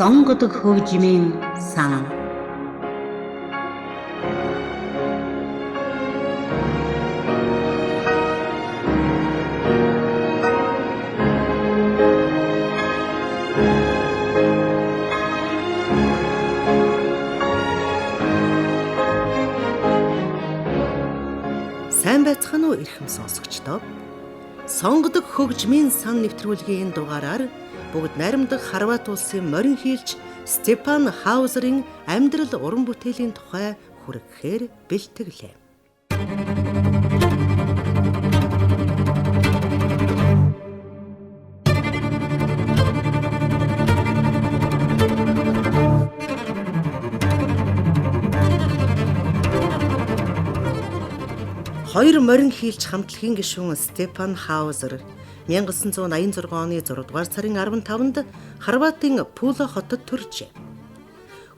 сонгодог хөгжмийн сан. Сайн байцгаана уу эрхэм сонсогчдоо. Сонгодог хөгжмийн сан нэвтрүүлгийн энэ дугаараар бүгд найрамдах Хорват улсын морин хийлч Степан Хаузерын амьдрал уран бүтээлийн тухай хүргэхээр бэлтгэлээ. Хоёр морин хийлч хамтлагийн гишүүн Степан Хаузер 1986 оны 6 дугаар сарын 15-нд Хорватын Пула хотод төржээ.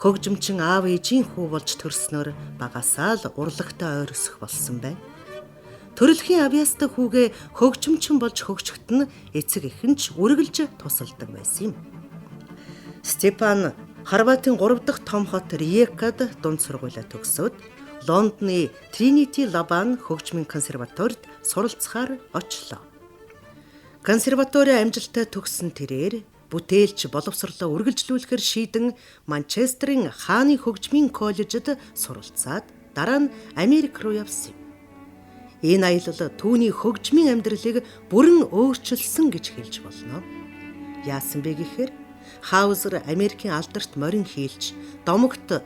Хөгжимчин аав ээжийн хүү болж төрснөөр багасаа л урлагтай ойр өсөх болсон байна. Төрөлхийн авьяастай хүүгээ хөгжимчин болж хөгжөхөд нь эцэг эхэн ч үргэлж тусалдаг байсан юм. Степан Хорватын 3 дахь том хот Риекад дунд сургуулаа төгсөөд Лондоны Тринити Лабан хөгжмийн консерваторид суралцахаар очлоо. Консерваторийн амжилттай төгссөн тэрээр бүтээлч боловсролоо үргэлжлүүлэхээр шийдэн Манчестерийн хааны хөгжмийн коллежид суралцаад дараа нь Америк руу явсан юм. Энэ аялал түүний хөгжмийн амьдралыг бүрэн өөрчилсөн гэж хэлж болно. Яасан бэ гэхээр Хаузер Америкийн алдарт морин хийлч домогт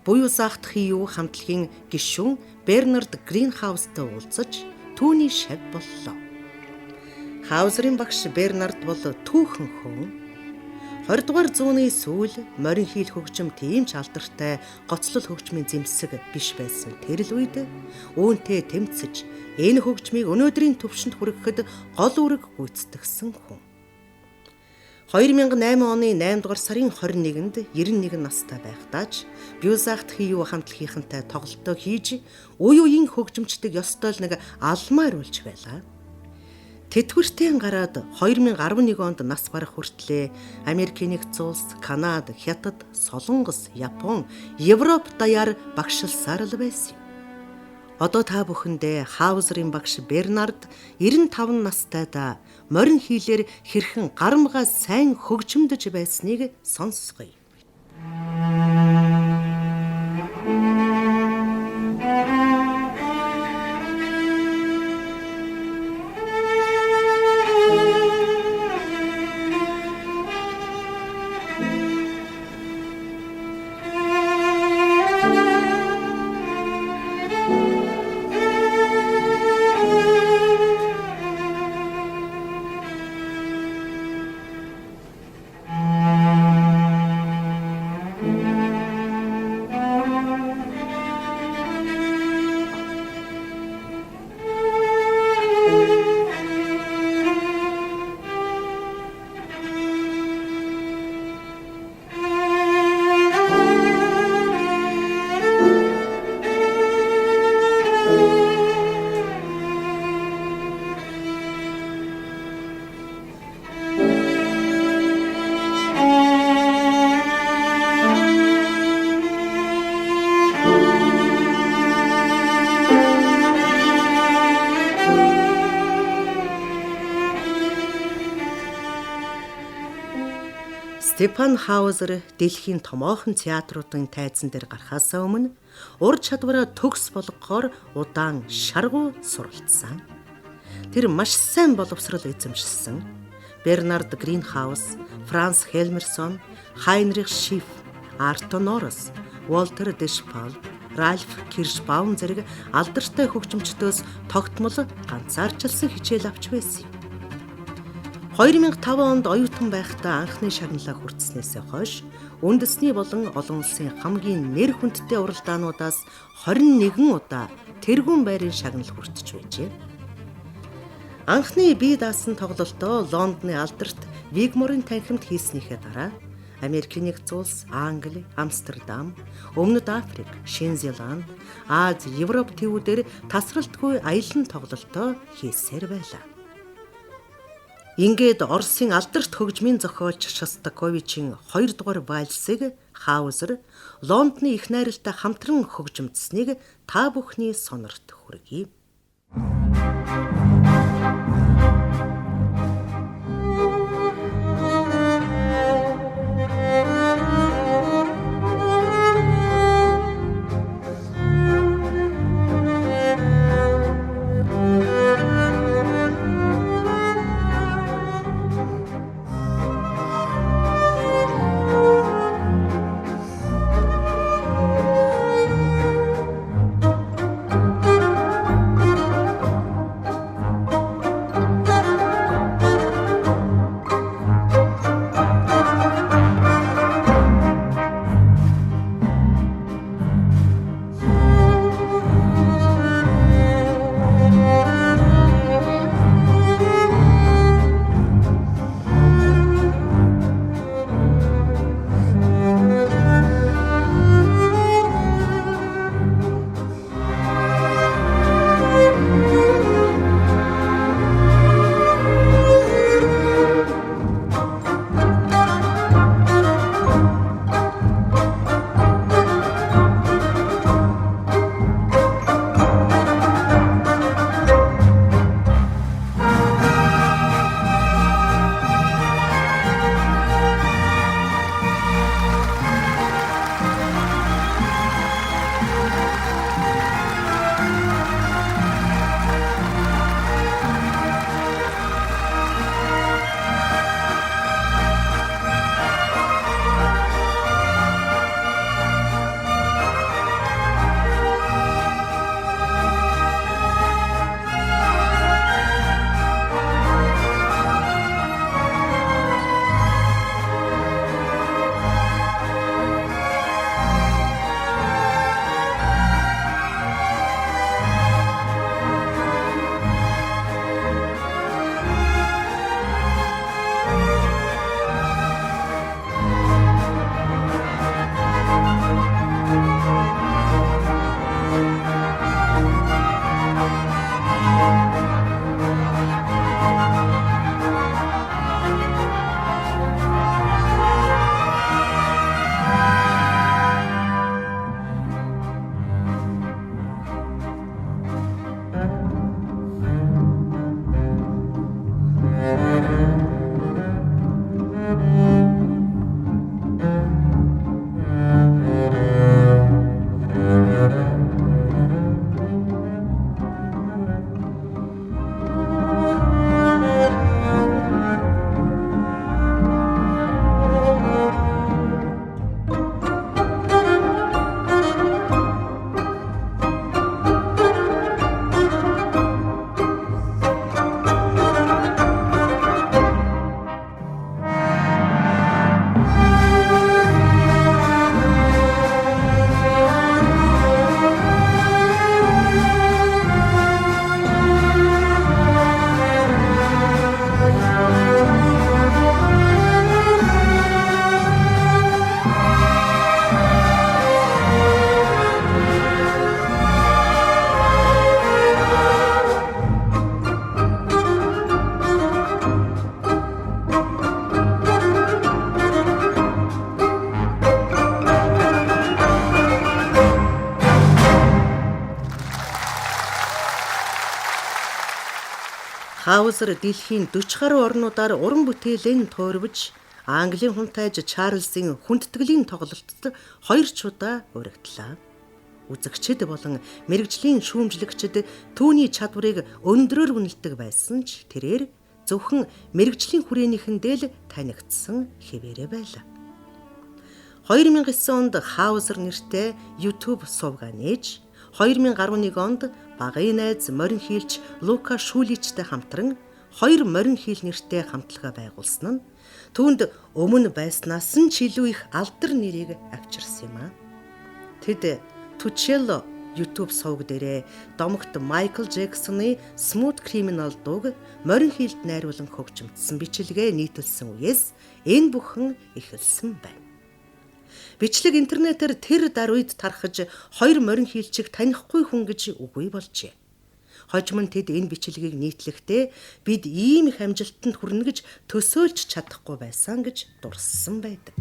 буюу заахтхын юу хамтлагийн гишүүн Бернард Гринхаустай уулзаж түүний шав боллоо. Хаузерын багш Бернард бол түүхэн хүн. 20 дугаар зууны сүүл морин хийл хөгжим тийм ч алдартай гоцлол хөгжмийн зэмсэг биш байсан тэр л үед үүнтэй тэмцэж энэ хөгжмийг өнөөдрийн түвшинд хүрэхэд гол үүрэг гүйцэтгэсэн хүн. 2008 оны 8 дугаар сарын 21-нд 91 настай байхдаа ч Бюзахт хийю хамтлагийнхантай тоглолтоо хийж үе үеийн хөгжимчдэг ёстой л нэг алмаар үлж байлаа. Тэтгэвртэн гараад 2011 онд нас барах хүртлээр Америкийн нэгдсэн улс, Канада, Хятад, Солонгос, Япон, Европ даяар багшилсаар л байсан юм. Одоо та бүхэндээ Хаузерын багш Бернард 95 настайдаа морин хийлээр хэрхэн гарамгаа сайн хөгжимдөж байсныг сонсгоё. Степан Хаузер дэлхийн томоохон театруудын тайзан дээр гарахаас өмнө ур чадвараа төгс болгохоор удаан шаргуу суралцсан. Тэр маш сайн боловсрол эзэмшсэн. Бернард Гринхаус, Франц Хельмерсон, Хайнрих Шиф, Арто Норос, Волтер Дешпал, Ральф Киршбаум зэрэг алдартай хөгжимчдөөс тогтмол ганцаарчилсан хичээл авч байсан юм. 2005 онд оюутан байхдаа анхны шагналаа хүртснээс хойш үндэсний болон олон улсын хамгийн нэр хүндтэй уралдаануудаас 21 удаа тэргүүн байрын шагнал хүртэж байжээ. Анхны бие даасан тоглолтоо Лондоны алдарт Вигморын танхимд хийснийхээ дараа Америкийн нэгдсэн улс, Англи, Амстердам, Өмнөд Африк, Шинэ Зеланд, Ази, Европ төвүүдээр тасралтгүй аялан тоглолтоо хийсээр байлаа. Ингээд Оросын алдарт хөгжмийн зохиолч Шостаковичийн 2 дугаар вальсыг Хаузер Лондоны их найралтай хамтран хөгжимдсныг та бүхний сонорт хүргэе. Хаузер дэлхийн 40 гаруй орнуудаар уран бүтээлэн туурвж, Английн хунтайж Чарльзын хүндэтгэлийн тоглолтод 2 удаа урагдлаа. Үзэгчид болон мэрэгжлийн шүүмжлэгчид түүний чадварыг өндрөөр үнэлдэг байсан ч тэрээр зөвхөн мэрэгжлийн хүрээнийхэндээ л танигдсан хэвээрээ байлаа. 2009 онд Хаузер нэртэй YouTube сувгаа нээж, 2011 онд багын найз морин хийлч Лука Шуличтэй хамтран 2 морин хийл нэртэй хамтлага байгуулсан нь түүнд өмнө байснаас нь ч илүү их алдар нэрийг авчирсан юм а. Тэд Tucello YouTube сувг дээрээ домогт Майкл Джексоны Smooth Criminal дууг морин хийлд найруулан хөгжимдсөн бичлэгээ нийтэлсэн үеэс энэ бүхэн эхэлсэн байна. Бичлэг интернетээр тэр дар үед тархаж 2 морин хийлчиг танихгүй хүн гэж үгүй болжээ. Хожим нь тэд энэ бичлэгийг нийтлэхдээ бид ийм их амжилтанд хүрнэ гэж төсөөлж чадахгүй байсан гэж дурссан байдаг.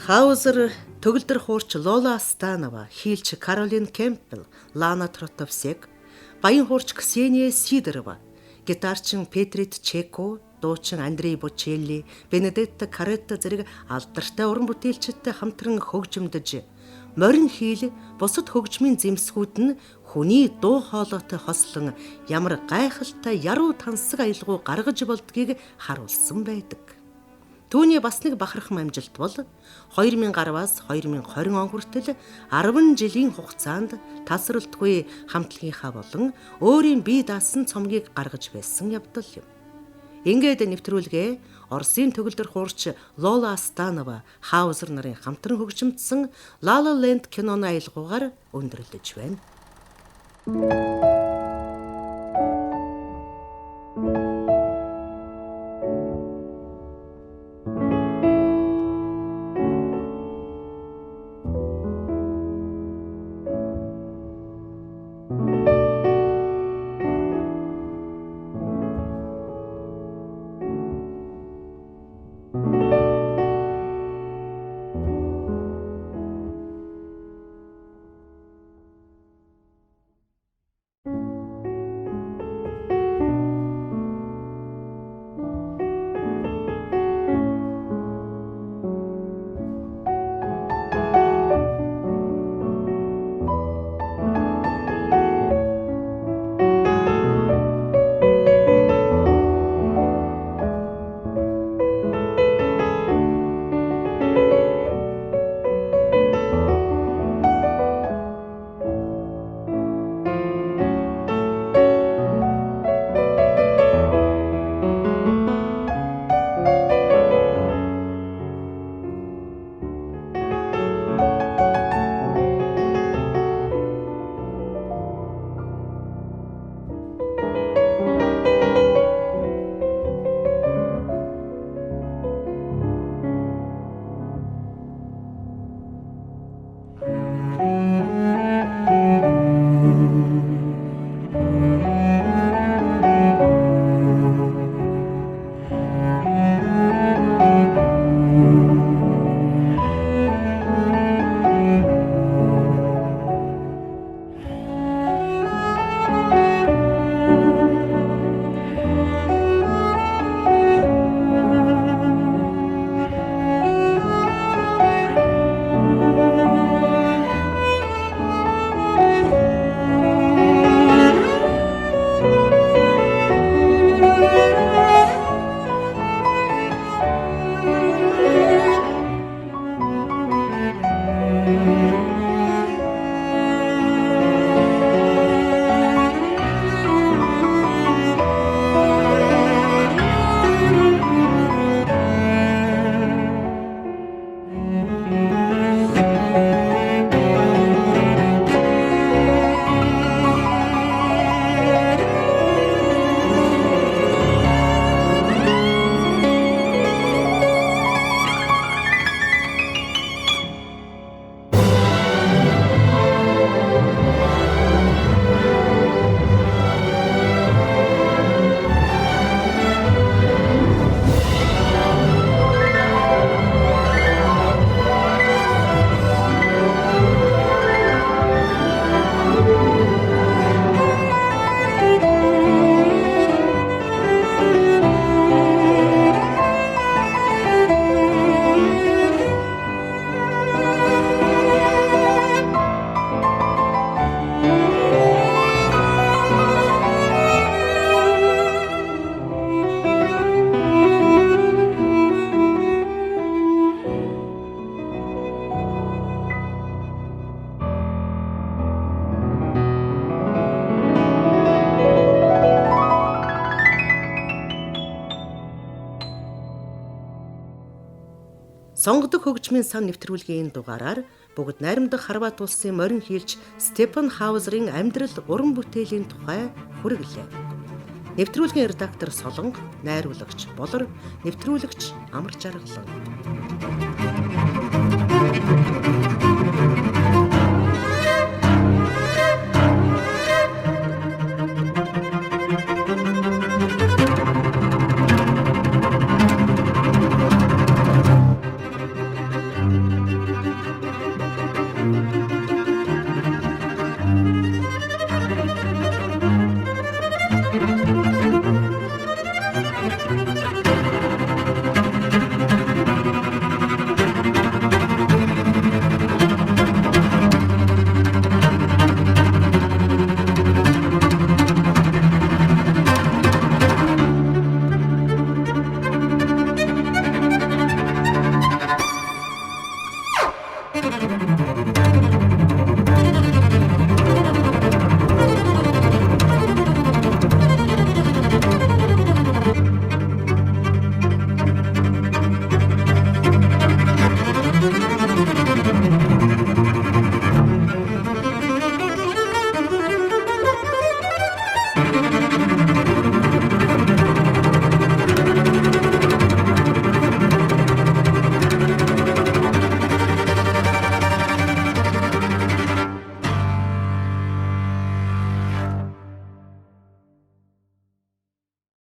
Хаузер, төгөлдөр хуурч Лола Астанова, хийлч Каролин Кемпбелл, Лана Тротовсек, баян хуурч Ксения Сидорова, гитарчин Петрит Чеко, дуучин Андрей Бочелли, Бенедетта Каретта зэрэг алдартай уран бүтээлчидтэй хамтран хөгжимдөж, морин хийл бусад хөгжмийн зэмсгүүд нь хүний дуу хоолойтой хослон ямар гайхалтай яруу тансаг аялгау гаргаж болдгийг харуулсан байдаг. Түүний бас нэг бахархам амжилт бол 2010-аас 2020 он хүртэл 10 жилийн хугацаанд тасралтгүй хамтлагийнхаа болон өөрийн бие даасан цомгийг гаргаж байсан явдал юм. Ингээд нэвтрүүлгээ Оросын төгөлдөр хуурч Лола Астанова, Хаузер нарын хамтран хөгжимдсөн La La Land киноны аялгаугаар өндөрлөж байна. Сонгодог хөгжмийн сан нэвтрүүлгийн энэ дугаараар бүгд найрамдах Хорват улсын морин хийлч Стефан Хаузерын амьдрал уран бүтээлийн тухай хүргэлээ. Нэвтрүүлгийн редактор Солонго, найруулагч Болор, нэвтрүүлэгч Амар Жаргалан.